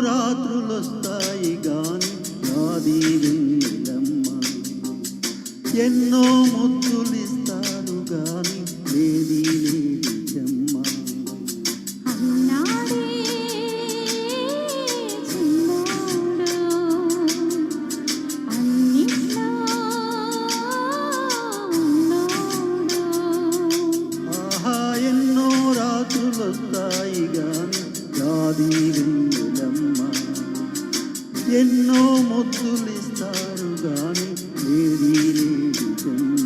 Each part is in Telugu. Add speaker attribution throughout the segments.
Speaker 1: రాత్రులొస్తాయి గాని నాది వెన్నెలమ్మ, ఎన్నో ముద్దులిస్తారు గాని లేది లేదిజమ్మ. ఆహా ఎన్నో రాత్రులొస్తాయి గాని నాది వెన్నెలమ్మ, ఎన్నో ముద్దులిస్తారు గాని లేది లేదిజమ్మ.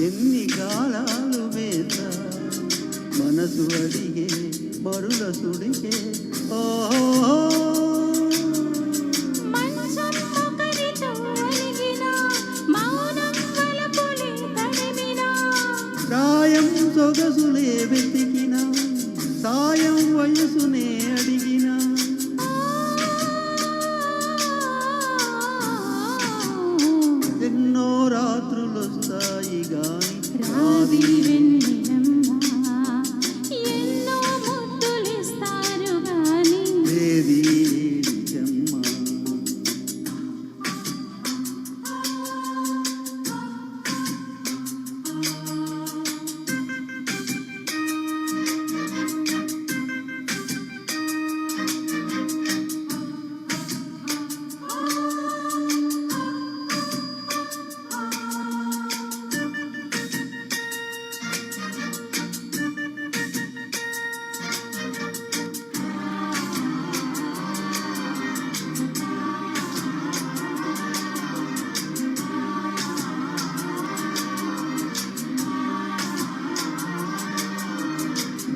Speaker 1: ఎన్ని కాలాలు వేస మనసు అడిగే మరుల సుడిగే ప్రాయం సొగసులే వెతికిన సాయం వయసునే అడిగిన ఎన్నో రాత్రులొస్తాయి గాని
Speaker 2: రాది వెన్నెలమ్మ, ఎన్నో ముద్దులిస్తారు గాని
Speaker 1: లేది లేదిజమ్మ.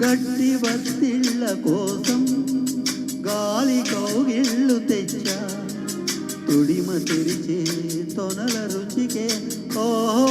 Speaker 1: గట్టి వత్తిళ్ళ కోసం గాలి కౌగిళ్ళు తెచ్చా, తొడిమ తెరిచే తొనల రుచికే ఓహో